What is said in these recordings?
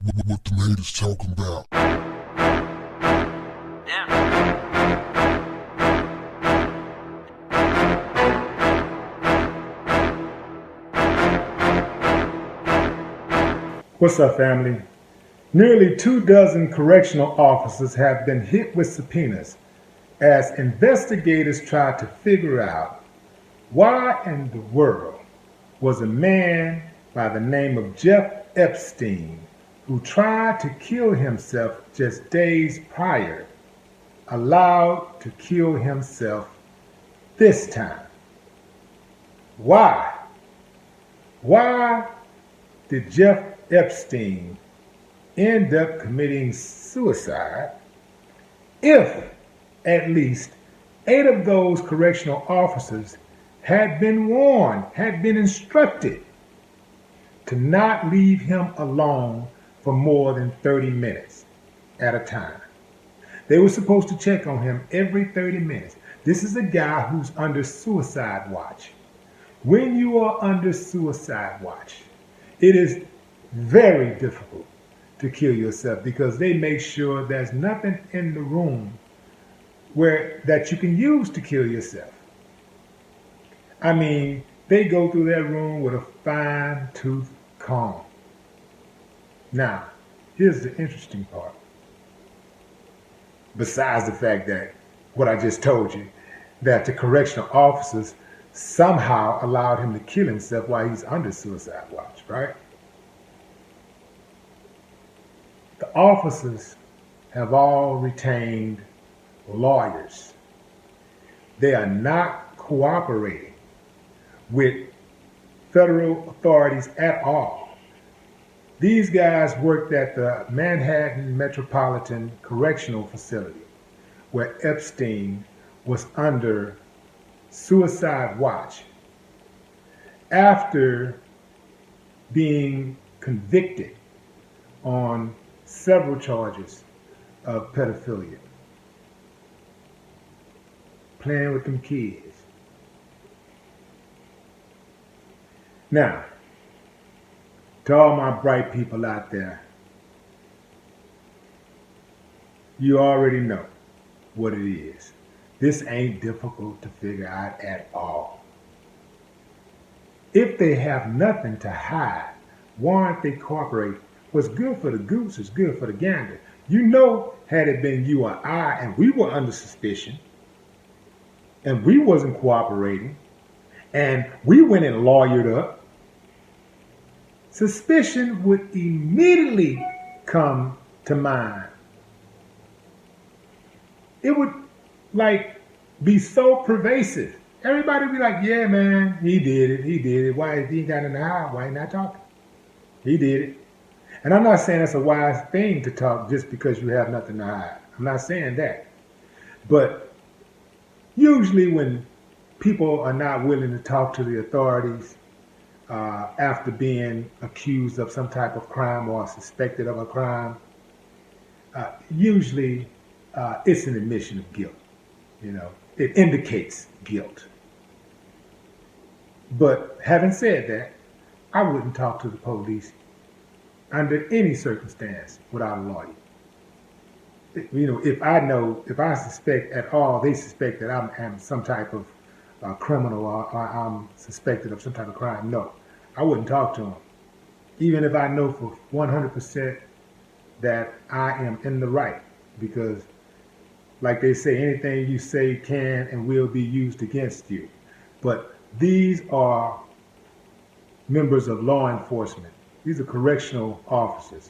What the haters talking about? What's up, family? Nearly 24 correctional officers have been hit with subpoenas as investigators try to figure out why in the world was a man by the name of Jeff Epstein, who tried to kill himself just days prior, allowed to kill himself this time. Why? Why did Jeff Epstein end up committing suicide if at least 8 of those correctional officers had been warned, had been instructed to not leave him alone for more than 30 minutes at a time? They were supposed to check on him every 30 minutes. This is a guy who's under suicide watch. When you are under suicide watch, it is very difficult to kill yourself because they make sure there's nothing in the room that you can use to kill yourself. I mean, they go through that room with a fine-tooth comb. Now, here's the interesting part. Besides the fact that what I just told you, that the correctional officers somehow allowed him to kill himself while he's under suicide watch, right? The officers have all retained lawyers. They are not cooperating with federal authorities at all. These guys worked at the Manhattan Metropolitan Correctional Facility, where Epstein was under suicide watch after being convicted on several charges of pedophilia. Playing with them kids. Now, to all my bright people out there, you already know what it is. This ain't difficult to figure out at all. If they have nothing to hide, why aren't they cooperating? What's good for the goose is good for the gander. You know, had it been you or I and we were under suspicion and we wasn't cooperating and we went and lawyered up, suspicion would immediately come to mind. It would be so pervasive. Everybody would be like, yeah, man, he did it. Why, he got in the house, why he not talking? He did it. And I'm not saying it's a wise thing to talk just because you have nothing to hide. I'm not saying that. But usually when people are not willing to talk to the authorities after being accused of some type of crime or suspected of a crime, usually it's an admission of guilt. You know, it indicates guilt. But having said that, I wouldn't talk to the police under any circumstance without a lawyer. You know, if I suspect at all, they suspect that I'm some type of criminal or I'm suspected of some type of crime, no, I wouldn't talk to them. Even if I know for 100% that I am in the right, because like they say, anything you say can and will be used against you. But these are members of law enforcement. These are correctional officers.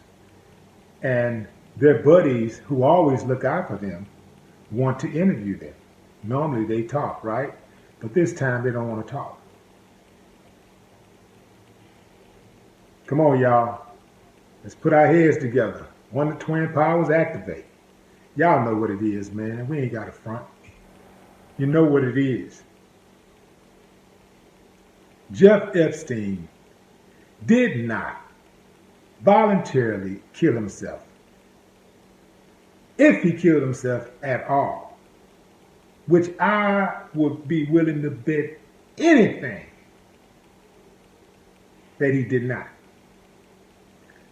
And their buddies who always look out for them want to interview them. Normally they talk, right? But this time they don't want to talk. Come on, y'all. Let's put our heads together. One of the twin powers activate. Y'all know what it is, man. We ain't got a front. You know what it is. Jeff Epstein did not voluntarily kill himself. If he killed himself at all, which I would be willing to bet anything that he did not.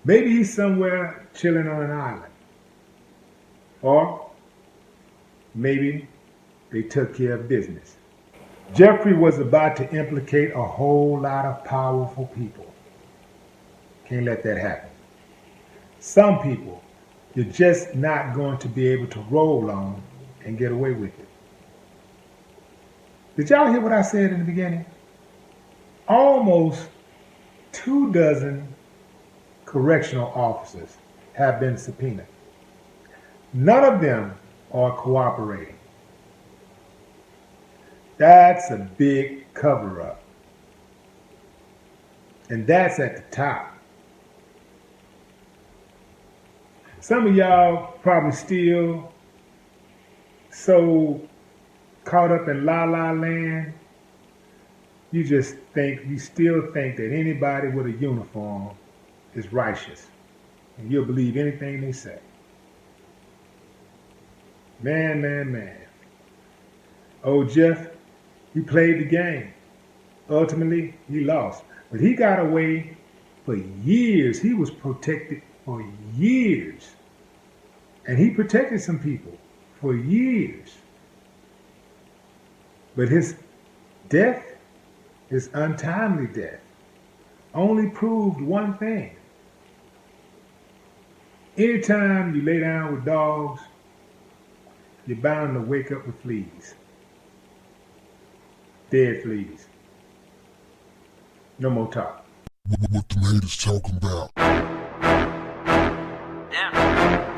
Maybe he's somewhere chilling on an island. Or maybe they took care of business. Jeffrey was about to implicate a whole lot of powerful people. Can't let that happen. Some people you're just not going to be able to roll on and get away with it. Did y'all hear what I said in the beginning? Almost 24 correctional officers have been subpoenaed. None of them are cooperating. That's a big cover-up. And that's at the top. Some of y'all probably still so caught up in la la land, you still think that anybody with a uniform is righteous. And you'll believe anything they say. Man. Old Jeff, he played the game. Ultimately, he lost. But he got away for years. He was protected for years. And he protected some people for years. But his death, his untimely death, only proved one thing. Anytime you lay down with dogs, you're bound to wake up with fleas. Dead fleas. No more talk. What the haters talking about? Damn.